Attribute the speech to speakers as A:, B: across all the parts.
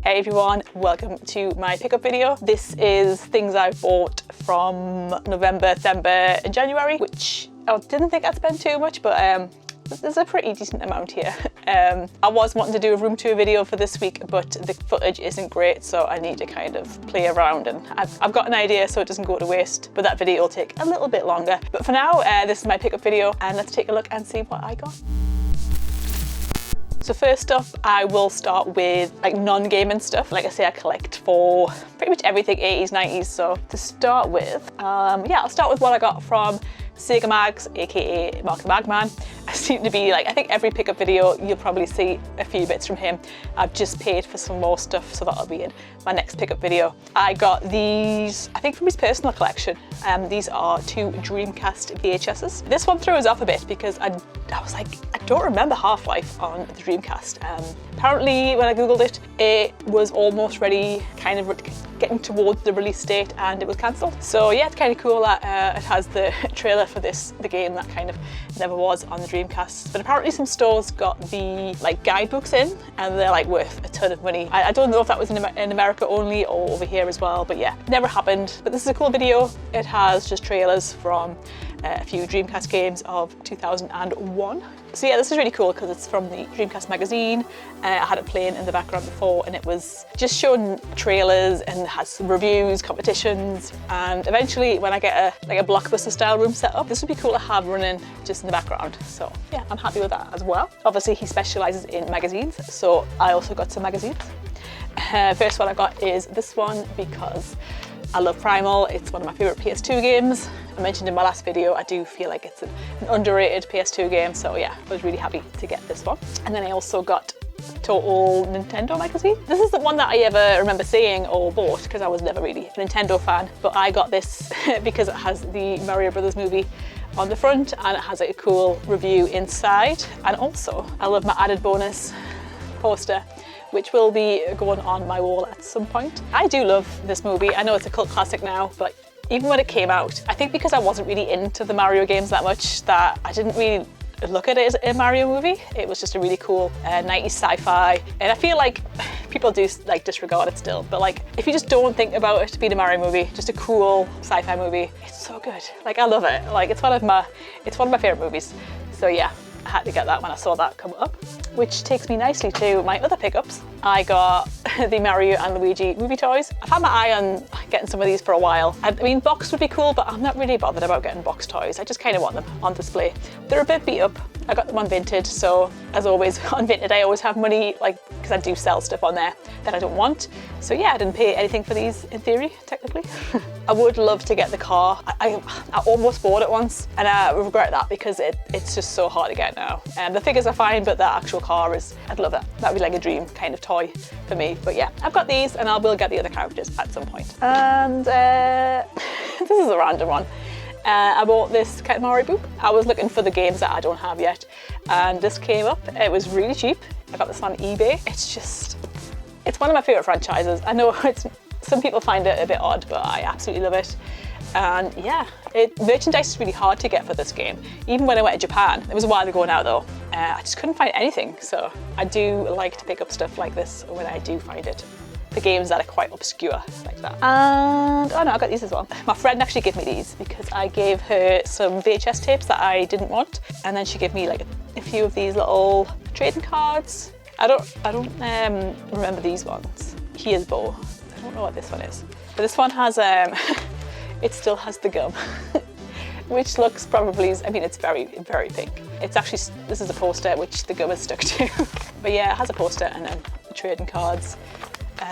A: Hey everyone, welcome to my pickup video. This is things I bought from November, December and January, which I didn't think I'd spend too much, but there's a pretty decent amount here. I was wanting to do a room tour video for this week, but the footage isn't great, so I need to kind of play around, and I've got an idea so it doesn't go to waste, but that video will take a little bit longer. But for now, this is my pickup video, and let's take a look and see what I got. So first up, I will start with like non-gaming stuff. Like I say, I collect for pretty much everything 80s, 90s. So to start with, yeah, I'll start with what I got from Sega Mags, aka Mark the Magman. I seem to be like, I think every pickup video you'll probably see a few bits from him. I've just paid for some more stuff, so that'll be in my next pickup video. I got these, I think from his personal collection. These are 2 Dreamcast VHSs. This one throws off a bit because I was like, I don't remember Half-Life on the Dreamcast. Apparently when I googled it, it was almost ready, kind of getting towards the release date, and it was cancelled. So yeah, it's kind of cool that it has the trailer for the game that kind of never was on the Dreamcast. But apparently some stores got the like guidebooks in, and they're like worth a ton of money. I don't know if that was in America only or over here as well, but yeah, never happened. But this is a cool video. It has just trailers from a few Dreamcast games of 2001. So yeah, this is really cool because it's from the Dreamcast magazine. I had it playing in the background before, and it was just showing trailers and has some reviews, competitions, and eventually when I get a Blockbuster style room set up, this would be cool to have running just in the background. So yeah, I'm happy with that as well. Obviously he specialises in magazines, so I also got some magazines. First one I got is this one because I love Primal. It's one of my favourite PS2 games. I mentioned in my last video, I do feel like it's an underrated PS2 game, so yeah, I was really happy to get this one. And then I also got Total Nintendo magazine. This is the one that I ever remember seeing or bought because I was never really a Nintendo fan, but I got this because it has the Mario Brothers movie on the front and it has a cool review inside. And also, I love my added bonus poster, which will be going on my wall at some point. I do love this movie. I know it's a cult classic now, but even when it came out, I think because I wasn't really into the Mario games that much, that I didn't really look at it as a Mario movie. It was just a really cool 90s sci-fi, and I feel like people do like disregard it still, but like if you just don't think about it being a Mario movie, just a cool sci-fi movie, it's so good. Like I love it. Like it's one of my favorite movies. So yeah, I had to get that when I saw that come up. Which takes me nicely to my other pickups. I got the Mario and Luigi movie toys. I've had my eye on getting some of these for a while. I mean, boxed would be cool, but I'm not really bothered about getting boxed toys. I just kind of want them on display. They're a bit beat up. I got them on Vinted, so as always on Vinted I always have money, like, because I do sell stuff on there that I don't want. So yeah, I didn't pay anything for these in theory, technically. I would love to get the car. I almost bought it once, and I regret that because it's just so hard to get now. And the figures are fine, but the actual car is, I'd love it. That'd be like a dream kind of toy for me. But yeah, I've got these, and I will get the other characters at some point. And this is a random one. I bought this Katamari Boop. I was looking for the games that I don't have yet, and this came up. It was really cheap. I got this on eBay. It's one of my favourite franchises. I know some people find it a bit odd, but I absolutely love it. And yeah, merchandise is really hard to get for this game. Even when I went to Japan, it was a while ago now though, I just couldn't find anything. So I do like to pick up stuff like this when I do find it. The games that are quite obscure like that. And oh no, I got these as well. My friend actually gave me these because I gave her some VHS tapes that I didn't want, and then she gave me like a few of these little trading cards. I don't remember these ones. Here's Bo. I don't know what this one is, but this one has it still has the gum. Which looks probably, I mean, it's very, very pink. It's actually, this is a poster which the gum is stuck to. But yeah, it has a poster and then trading cards.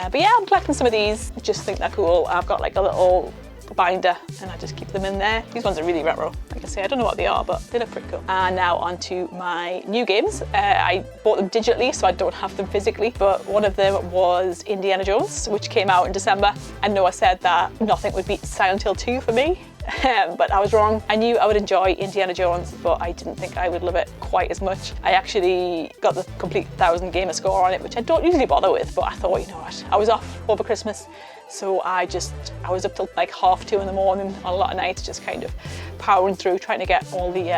A: But yeah, I'm collecting some of these. I just think they're cool. I've got like a little binder and I just keep them in there. These ones are really retro. Like I say, I don't know what they are, but they look pretty cool. And now on to my new games. I bought them digitally, so I don't have them physically, but one of them was Indiana Jones, which came out in December. I know I said that nothing would beat Silent Hill 2 for me. But I was wrong. I knew I would enjoy Indiana Jones, but I didn't think I would love it quite as much. I actually got the complete 1000 gamer score on it, which I don't usually bother with, but I thought, you know what, I was off over Christmas, so I was up till like 2:30 in the morning on a lot of nights, just kind of powering through trying to get all the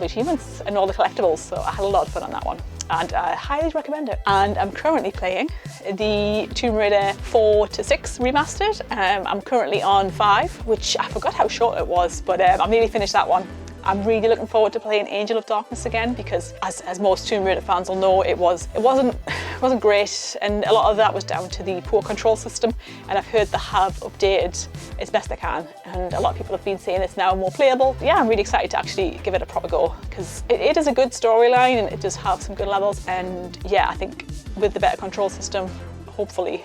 A: achievements and all the collectibles, so I had a lot of fun on that one. and I highly recommend it. And I'm currently playing the Tomb Raider 4 to 6 remastered. I'm currently on 5, which I forgot how short it was, but I'm nearly finished that one. I'm really looking forward to playing Angel of Darkness again, because as most Tomb Raider fans will know, it wasn't great, and a lot of that was down to the poor control system, and I've heard they have updated as best they can, and a lot of people have been saying it's now more playable. Yeah, I'm really excited to actually give it a proper go, because it is a good storyline and it does have some good levels, and yeah, I think with the better control system, hopefully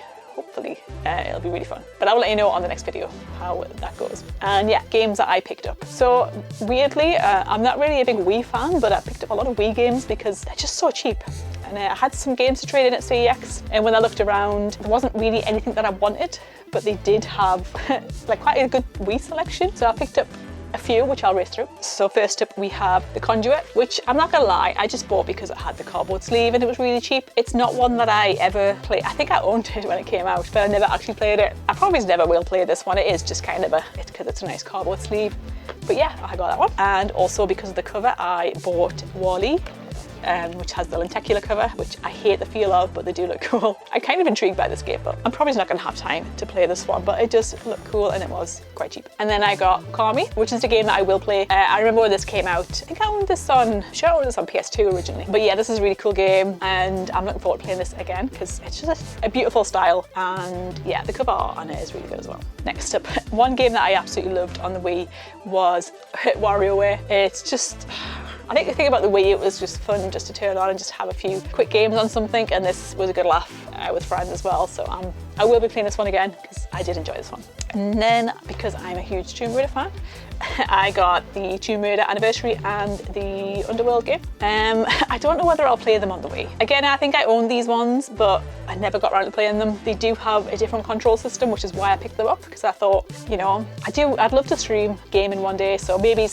A: it'll be really fun. But I'll let you know on the next video how that goes. And yeah, games that I picked up. So weirdly, I'm not really a big Wii fan, but I picked up a lot of Wii games because they're just so cheap. And I had some games to trade in at CEX, and when I looked around, there wasn't really anything that I wanted, but they did have like quite a good Wii selection. So I picked up a few, which I'll race through. So first up we have The Conduit, which I'm not gonna lie, I just bought because it had the cardboard sleeve and it was really cheap. It's not one that I ever played. I think I owned it when it came out, but I never actually played it. I probably never will play this one. It is just kind of it's because it's a nice cardboard sleeve. But yeah, I got that one. And also because of the cover, I bought Wall-E, which has the lenticular cover, which I hate the feel of, but they do look cool. I'm kind of intrigued by this game, but I'm probably not going to have time to play this one, but it does look cool and it was quite cheap. And then I got Kami, which is the game that I will play. I remember when this came out, I think I owned this on PS2 originally. But yeah, this is a really cool game and I'm looking forward to playing this again because it's just a beautiful style, and yeah, the cover art on it is really good as well. Next up, one game that I absolutely loved on the Wii was WarioWare. It's just, I think the thing about the Wii, it was just fun just to turn on and just have a few quick games on something, and this was a good laugh with friends as well. So I will be playing this one again because I did enjoy this one. And then, because I'm a huge Tomb Raider fan, I got the Tomb Raider Anniversary and the Underworld game. I don't know whether I'll play them on the Wii. Again, I think I own these ones, but I never got around to playing them. They do have a different control system, which is why I picked them up, because I thought, you know, I'd love to stream gaming one day, so maybe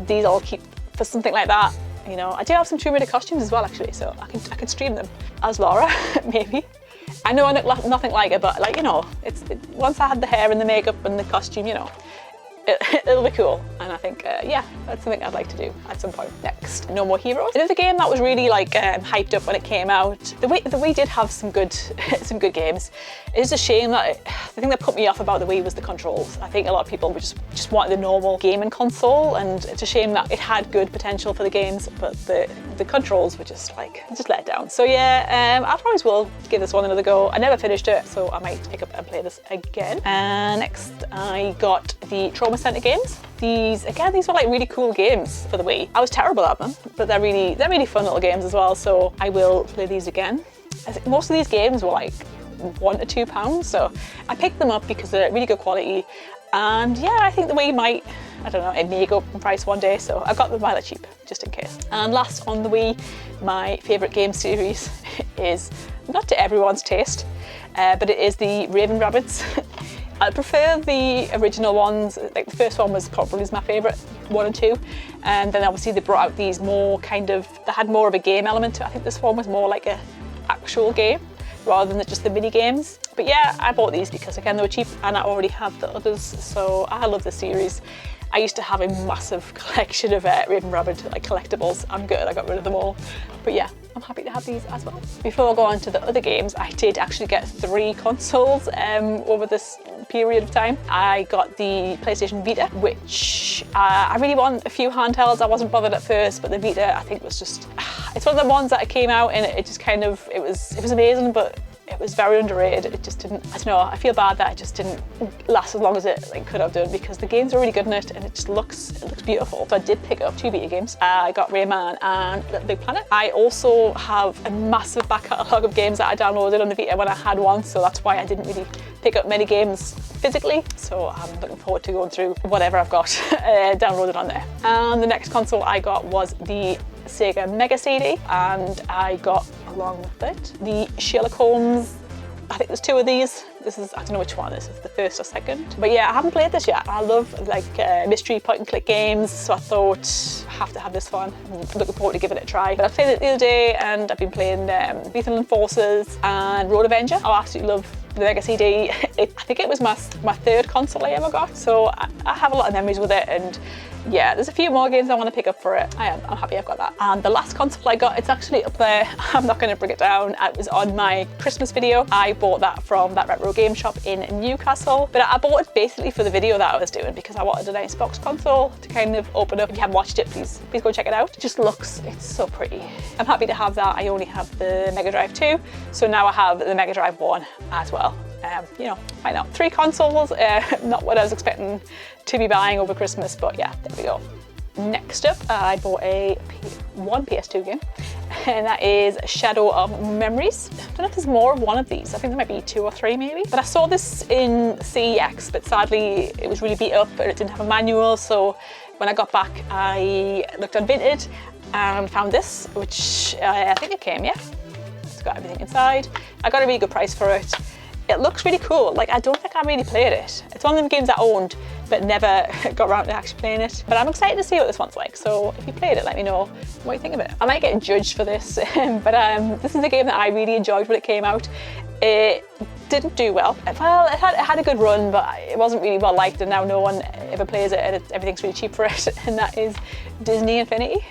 A: these I'll keep for something like that. You know, I do have some Tomb Raider costumes as well, actually, so I could stream them as Laura, maybe. I know I look nothing like her, but like, you know, once I had the hair and the makeup and the costume, you know, it'll be cool. And I think, yeah, that's something I'd like to do at some point. Next, No More Heroes. Another game that was really like hyped up when it came out. The Wii did have some good games. It is a shame that the thing that put me off about the Wii was the controls. I think a lot of people just wanted the normal gaming console, and it's a shame that it had good potential for the games, but the controls were just let it down. So yeah, I probably will give this one another go. I never finished it, so I might pick up and play this again. And next, I got the Trauma Center games. These were like really cool games for the Wii. I was terrible at them, but they're really fun little games as well, so I will play these again. I think most of these games were like £1 to £2, so I picked them up because they're really good quality, and yeah, I think the Wii might, I don't know, it may go up in price one day, so I got them rather cheap, just in case. And last on the Wii, my favourite game series is not to everyone's taste, but it is the Raven Rabbids. I prefer the original ones. Like the first one was probably my favourite, 1 and 2, and then obviously they brought out these more they had more of a game element to it. I think this one was more like a actual game rather than just the mini games. But yeah, I bought these because again they were cheap and I already have the others, so I love this series. I used to have a massive collection of Raven Rabbit like collectibles. I'm good, I got rid of them all. But yeah, I'm happy to have these as well. Before I go on to the other games, I did actually get 3 consoles over this period of time. I got the PlayStation Vita, which I really want a few handhelds. I wasn't bothered at first, but the Vita I think was just, it's one of the ones that came out and it just kind of, it was amazing, but it was very underrated. It just didn't, I don't know, I feel bad that it just didn't last as long as it could have done, because the games are really good in it and it looks beautiful. So I did pick up 2 Vita games. I got Rayman and Little Big Planet. I also have a massive back catalogue of games that I downloaded on the Vita when I had one, so that's why I didn't really pick up many games physically. So I'm looking forward to going through whatever I've got downloaded on there. And the next console I got was the Sega Mega CD, and I got, along with it, the Sherlock Holmes. I think there's 2 of these. This is, I don't know which one this is, the first or second. But yeah, I haven't played this yet. I love like mystery point and click games, so I thought I have to have this one. I'm looking forward to giving it a try. But I played it the other day and I've been playing Lethal Enforcers and Road Avenger. I absolutely love the Mega CD. I think it was my 3rd console I ever got, so I have a lot of memories with it, and yeah, there's a few more games I want to pick up for it. I'm happy I've got that. And the last console I got, it's actually up there. I'm not going to bring it down. It was on my Christmas video. I bought that from that retro game shop in Newcastle, but I bought it basically for the video that I was doing because I wanted a nice box console to kind of open up. If you haven't watched it, please go check it out. It just looks, it's so pretty. I'm happy to have that. I only have the Mega Drive 2, so now I have the Mega Drive 1 as well. You know, I know, 3 consoles, not what I was expecting to be buying over Christmas, but yeah, there we go. Next up, I bought one PS2 game, and that is Shadow of Memories. I don't know if there's more of one of these. I think there might be 2 or 3 maybe. But I saw this in CEX, but sadly it was really beat up and it didn't have a manual. So when I got back, I looked on Vinted and found this, which I think it came, yeah. It's got everything inside. I got a really good price for it. It looks really cool. Like, I don't think I really played it. It's one of them games I owned, but never got around to actually playing it. But I'm excited to see what this one's like. So if you played it, let me know what you think of it. I might get judged for this, but this is a game that I really enjoyed when it came out. It didn't do well. Well, it had a good run, but it wasn't really well liked, and now no one ever plays it, and everything's really cheap for it, and that is Disney Infinity.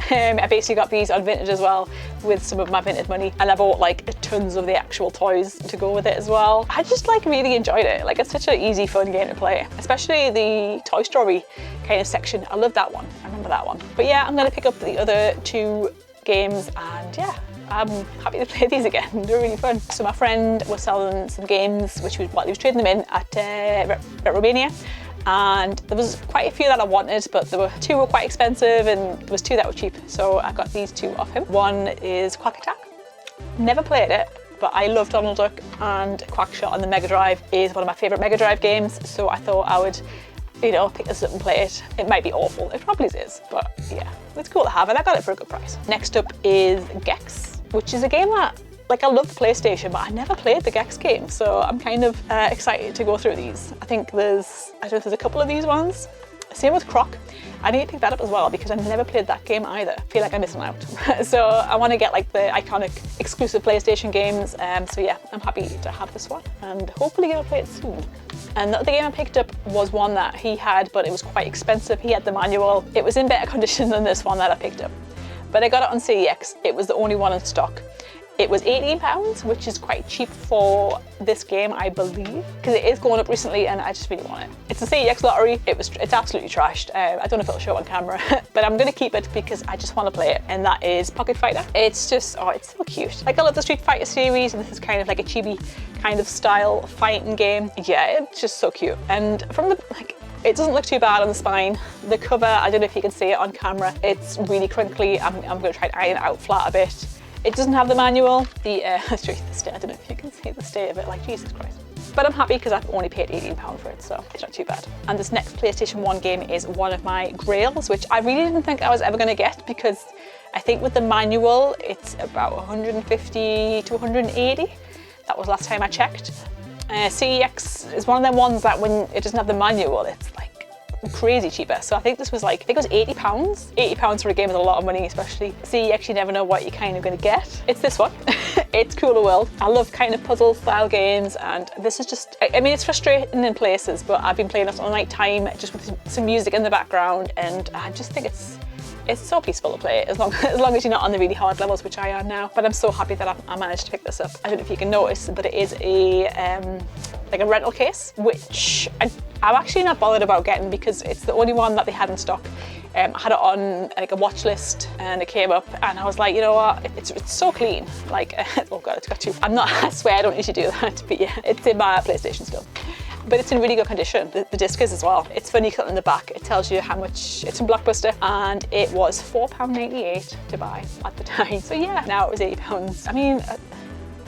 A: I basically got these on Vinted as well with some of my Vinted money, and I bought like tons of the actual toys to go with it as well. I just like really enjoyed it. Like, it's such an easy, fun game to play, especially the Toy Story kind of section. I love that one. I remember that one. But yeah, I'm going to pick up the other 2 games, and yeah, I'm happy to play these again. They're really fun. So my friend was selling some games, which was what he was trading them in at Retromania. And there was quite a few that I wanted, but there were 2 were quite expensive and there was 2 that were cheap. So I got these 2 off him. One is Quack Attack. Never played it, but I love Donald Duck, and Quackshot on the Mega Drive is one of my favourite Mega Drive games. So I thought I would, you know, pick this up and play it. It might be awful, it probably is, but yeah, it's cool to have, and I got it for a good price. Next up is Gex, which is a game that, like, I love the PlayStation, but I never played the Gex game, so I'm kind of excited to go through these. I think I don't know if there's a couple of these ones. Same with Croc. I need to pick that up as well because I've never played that game either. I feel like I'm missing out. So I want to get like the iconic exclusive PlayStation games. So yeah, I'm happy to have this one and hopefully gonna play it soon. And the other game I picked up was one that he had, but it was quite expensive. He had the manual. It was in better condition than this one that I picked up. But I got it on CEX. It was the only one in stock. It was £18, which is quite cheap for this game, I believe, because it is going up recently and I just really want it. It's a CEX lottery. It's absolutely trashed. I don't know if it'll show on camera, but I'm going to keep it because I just want to play it, and that is Pocket Fighter. It's just, oh, it's so cute. Like, I love the Street Fighter series, and this is kind of like a chibi kind of style fighting game. Yeah, it's just so cute. And from the, like, it doesn't look too bad on the spine. The cover, I don't know if you can see it on camera, it's really crinkly. I'm going to try to iron it out flat a bit. It doesn't have the manual. I don't know if you can see the state of it, like, Jesus Christ. But I'm happy because I've only paid £18 for it, so it's not too bad. And this next PlayStation 1 game is one of my Grails, which I really didn't think I was ever going to get because I think with the manual, it's about 150 to 180. That was last time I checked. CEX is one of them ones that when it doesn't have the manual, it's like crazy cheaper. So I think this was like, I think it was £80. £80 for a game is a lot of money, especially. CEX, you never know what you're kind of going to get. It's this one. It's Cooler World. I love kind of puzzle style games, and this is just, I mean, it's frustrating in places, but I've been playing it all night time just with some music in the background, and I just think it's so peaceful to play as long as you're not on the really hard levels, which I am now. But I'm so happy that I managed to pick this up. I don't know if you can notice, but it is like a rental case, which I'm actually not bothered about getting because it's the only one that they had in stock. I had it on like a watch list and it came up and I was like, you know what, it's so clean. Like, oh God, it's got two. I swear I don't usually do that, but yeah, it's in my PlayStation still. But it's in really good condition. The disc is as well. It's funny cut in the back. It tells you how much, it's in Blockbuster, and it was £4.98 to buy at the time. So yeah, now it was £80. I mean,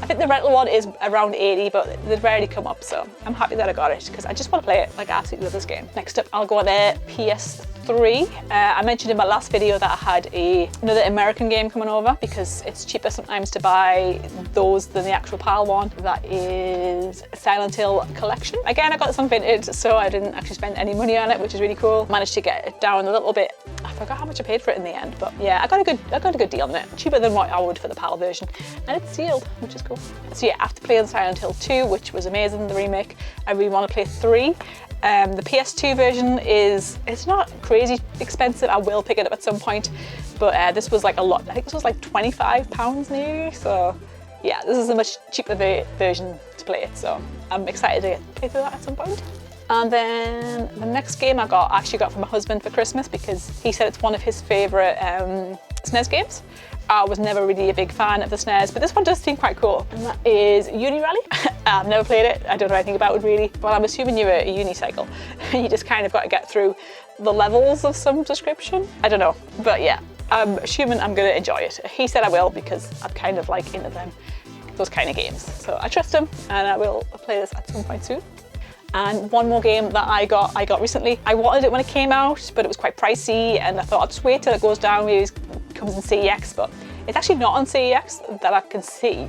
A: I think the rental one is around 80, but they've rarely come up, so I'm happy that I got it because I just want to play it. Like, I absolutely love this game. Next up, I'll go on a PS3. I mentioned in my last video that I had another American game coming over because it's cheaper sometimes to buy those than the actual PAL one. That is Silent Hill Collection. Again, I got this on Vinted, so I didn't actually spend any money on it, which is really cool. Managed to get it down a little bit. I forgot how much I paid for it in the end, but yeah, I got a good deal on it. Cheaper than what I would for the PAL version, and it's sealed, which is cool. So yeah, after playing Silent Hill 2, which was amazing, the remake, I really want to play 3. The PS2 version it's not crazy expensive. I will pick it up at some point, but this was like a lot. I think this was like £25 nearly. So yeah, this is a much cheaper version to play it. So I'm excited to play through that at some point. And then the next game I actually got from my husband for Christmas because he said it's one of his favourite SNES games. I was never really a big fan of the SNES, but this one does seem quite cool. And that is Uni Rally. I've never played it. I don't know anything about it really, but I'm assuming you're a unicycle. You just kind of got to get through the levels of some description. I don't know, but yeah, I'm assuming I'm gonna enjoy it. He said I will because I'm kind of like into those kind of games. So I trust him and I will play this at some point soon. And one more game that I got recently. I wanted it when it came out, but it was quite pricey, and I thought I'll just wait till it goes down, maybe it comes in CEX, but it's actually not on CEX that I can see.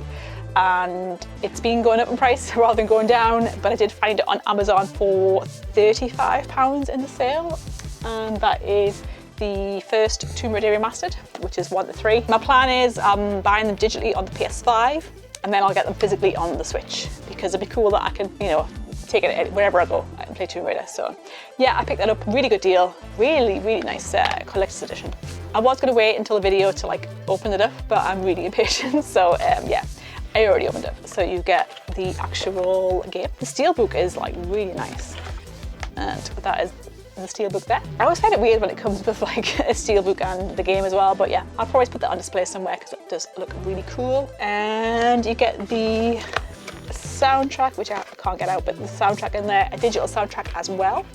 A: And it's been going up in price rather than going down, but I did find it on Amazon for £35 in the sale. And that is the first Tomb Raider Remastered, which is 1 to 3. My plan is I'm buying them digitally on the PS5, and then I'll get them physically on the Switch, because it'd be cool that I can, you know, take it wherever I go and play Tomb Raider. So yeah, I picked that up, really good deal, really nice collector's edition. I was going to wait until the video to like open it up, but I'm really impatient, so yeah, I already opened it. So you get the actual game. The steelbook is like really nice, and that is the steelbook there. I always find it weird when it comes with like a steelbook and the game as well, but yeah, I'll probably put that on display somewhere because it does look really cool. And you get the soundtrack, which I can't get out, but the soundtrack in there, a digital soundtrack as well.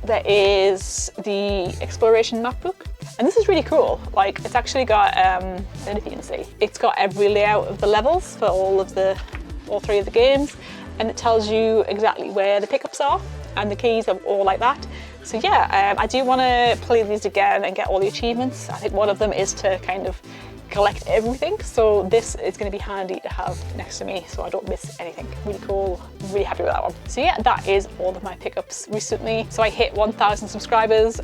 A: There is the exploration map book, and this is really cool. Like, it's actually got, I don't know if you can see, it's got every layout of the levels for all 3 of the games, and it tells you exactly where the pickups are and the keys are all like that. So yeah, I do want to play these again and get all the achievements. I think one of them is to kind of collect everything, so this is going to be handy to have next to me so I don't miss anything. Really cool, really happy with that one. So yeah, that is all of my pickups recently. So I hit 1,000 subscribers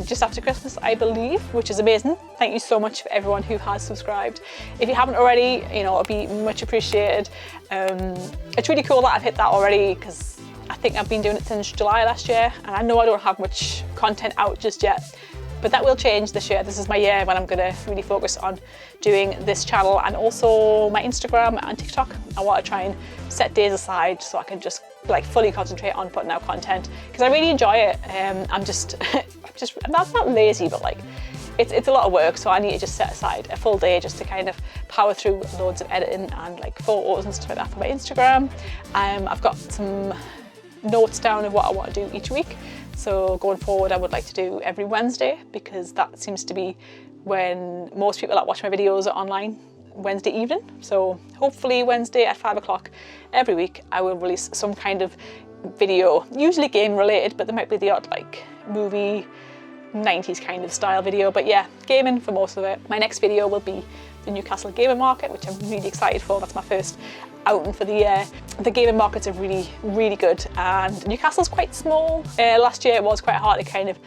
A: just after Christmas, I believe, which is amazing. Thank you so much for everyone who has subscribed. If you haven't already, you know, it'd be much appreciated. It's really cool that I've hit that already, because I think I've been doing it since July last year, and I know I don't have much content out just yet. But that will change this year. This is my year when I'm gonna really focus on doing this channel and also my Instagram and TikTok. I want to try and set days aside so I can just like fully concentrate on putting out content, because I really enjoy it. I'm not lazy, but like it's a lot of work, so I need to just set aside a full day just to kind of power through loads of editing and like photos and stuff like that for my Instagram. I've got some notes down of what I want to do each week. So going forward, I would like to do every Wednesday, because that seems to be when most people that watch my videos are online, Wednesday evening. So hopefully Wednesday at 5 o'clock every week, I will release some kind of video, usually game related, but there might be the odd like movie, 90s kind of style video. But yeah, gaming for most of it. My next video will be the Newcastle gaming market, which I'm really excited for. That's my first outing for the year. The gaming markets are really good, and Newcastle's quite small. Last year it was quite hard to kind of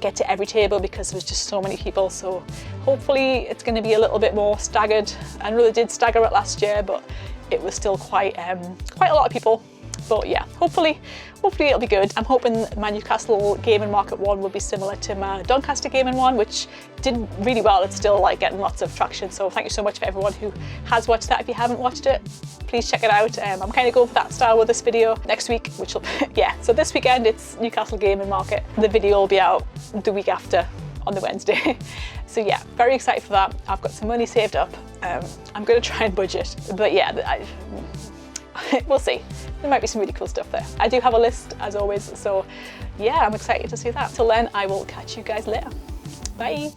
A: get to every table because there was just so many people, so hopefully it's going to be a little bit more staggered. I know they did stagger it last year, but it was still quite a lot of people. But yeah, hopefully it'll be good. I'm hoping my Newcastle gaming market one will be similar to my Doncaster gaming one, which did really well. It's still like getting lots of traction. So thank you so much for everyone who has watched that. If you haven't watched it, please check it out. I'm kind of going for that style with this video next week, which will, yeah. So this weekend it's Newcastle gaming market. The video will be out the week after on the Wednesday. So yeah, very excited for that. I've got some money saved up. I'm going to try and budget, but yeah, we'll see. There might be some really cool stuff there. I do have a list as always, so yeah, I'm excited to see that. Till then, I will catch you guys later. Bye.